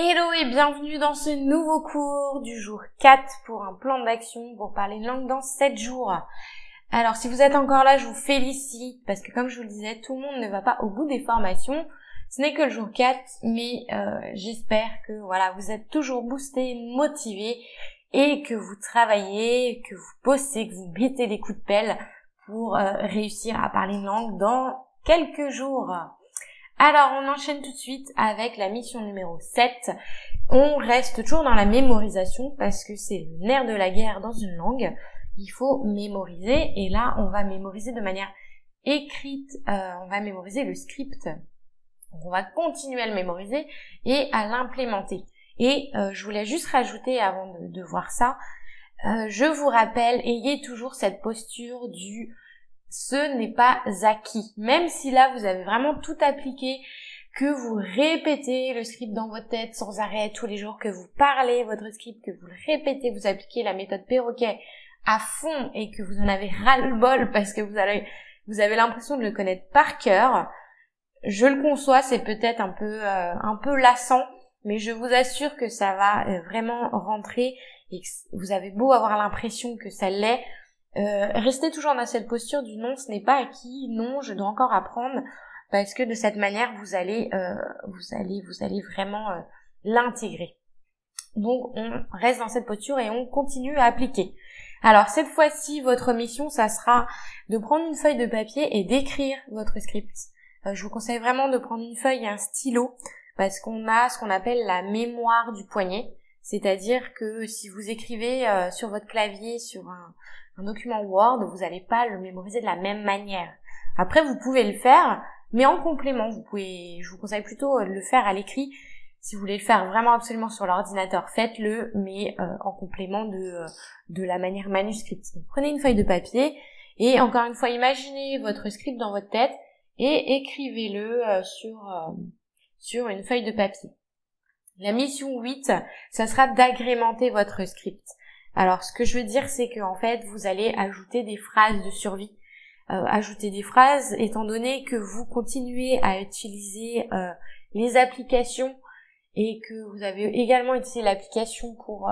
Hello et bienvenue dans ce nouveau cours du jour 4 pour un plan d'action pour parler une langue dans 7 jours. Alors si vous êtes encore là, je vous félicite parce que comme je vous le disais, tout le monde ne va pas au bout des formations. Ce n'est que le jour 4, mais j'espère que voilà, vous êtes toujours boostés, motivés et que vous travaillez, que vous bossez, que vous mettez des coups de pelle pour réussir à parler une langue dans quelques jours. Alors, on enchaîne tout de suite avec la mission numéro 7. On reste toujours dans la mémorisation parce que c'est le nerf de la guerre dans une langue. Il faut mémoriser et là, on va mémoriser de manière écrite. On va mémoriser le script. On va continuer à le mémoriser et à l'implémenter. Et je voulais juste rajouter avant de voir ça, je vous rappelle, ayez toujours cette posture du ce n'est pas acquis. Même si là, vous avez vraiment tout appliqué, que vous répétez le script dans votre tête sans arrêt tous les jours, que vous parlez votre script, que vous le répétez, vous appliquez la méthode perroquet à fond et que vous en avez ras-le-bol parce que vous avez l'impression de le connaître par cœur. Je le conçois, c'est peut-être un peu lassant, mais je vous assure que ça va vraiment rentrer et que vous avez beau avoir l'impression que ça l'est, restez toujours dans cette posture du non, ce n'est pas acquis, non, je dois encore apprendre, parce que de cette manière, vous allez vraiment l'intégrer. Donc, on reste dans cette posture et on continue à appliquer. Alors, cette fois-ci, votre mission, ça sera de prendre une feuille de papier et d'écrire votre script. Je vous conseille vraiment de prendre une feuille et un stylo, parce qu'on a ce qu'on appelle la mémoire du poignet, c'est-à-dire que si vous écrivez sur votre clavier, sur un document Word, vous n'allez pas le mémoriser de la même manière. Après, vous pouvez le faire, mais en complément. Je vous conseille plutôt de le faire à l'écrit. Si vous voulez le faire vraiment absolument sur l'ordinateur, faites-le, mais en complément de la manière manuscrite. Donc, prenez une feuille de papier et encore une fois, imaginez votre script dans votre tête et écrivez-le sur une feuille de papier. La mission 8, ça sera d'agrémenter votre script. Alors, ce que je veux dire, c'est que en fait, vous allez ajouter des phrases de survie. Ajouter des phrases, étant donné que vous continuez à utiliser les applications et que vous avez également utilisé l'application pour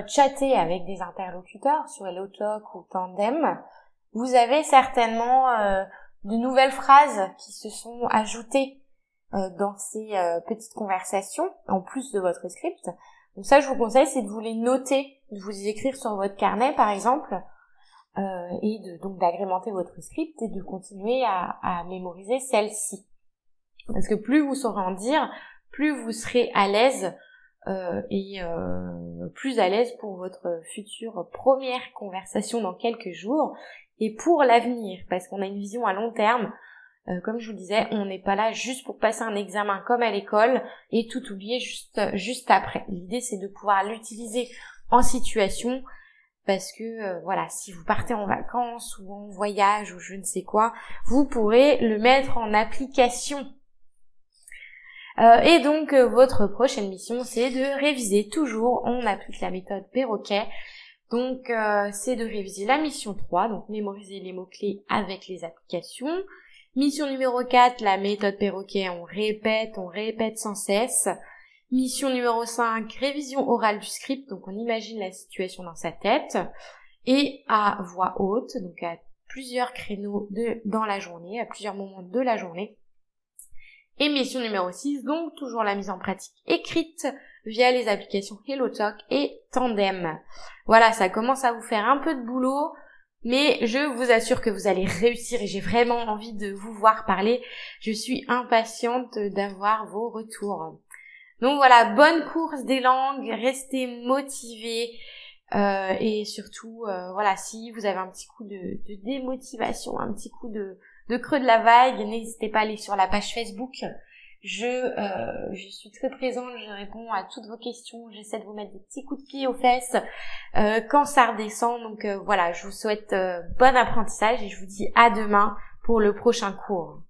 chatter avec des interlocuteurs sur HelloTalk ou Tandem, vous avez certainement de nouvelles phrases qui se sont ajoutées dans ces petites conversations, en plus de votre script. Donc ça, je vous conseille, c'est de vous les noter, de vous les écrire sur votre carnet, par exemple, et donc d'agrémenter votre script et de continuer à mémoriser celle-ci. Parce que plus vous saurez en dire, plus vous serez à l'aise et plus à l'aise pour votre future première conversation dans quelques jours et pour l'avenir, parce qu'on a une vision à long terme. Comme je vous le disais, on n'est pas là juste pour passer un examen comme à l'école et tout oublier juste après. L'idée, c'est de pouvoir l'utiliser en situation parce que, voilà, si vous partez en vacances ou en voyage ou je ne sais quoi, vous pourrez le mettre en application. Et donc, votre prochaine mission, c'est de réviser toujours. On applique la méthode perroquet. Donc, c'est de réviser la mission 3, donc mémoriser les mots-clés avec les applications. Mission numéro 4, la méthode perroquet, on répète sans cesse. Mission numéro 5, révision orale du script, donc on imagine la situation dans sa tête. Et à voix haute, donc à plusieurs créneaux dans la journée, à plusieurs moments de la journée. Et mission numéro 6, donc toujours la mise en pratique écrite via les applications HelloTalk et Tandem. Voilà, ça commence à vous faire un peu de boulot. Mais je vous assure que vous allez réussir et j'ai vraiment envie de vous voir parler. Je suis impatiente d'avoir vos retours. Donc voilà, bonne course des langues, restez motivés et surtout, voilà, si vous avez un petit coup de démotivation, un petit coup de creux de la vague, n'hésitez pas à aller sur la page Facebook. Je suis très présente, je réponds à toutes vos questions, j'essaie de vous mettre des petits coups de pied aux fesses quand ça redescend. Donc voilà, je vous souhaite bon apprentissage et je vous dis à demain pour le prochain cours.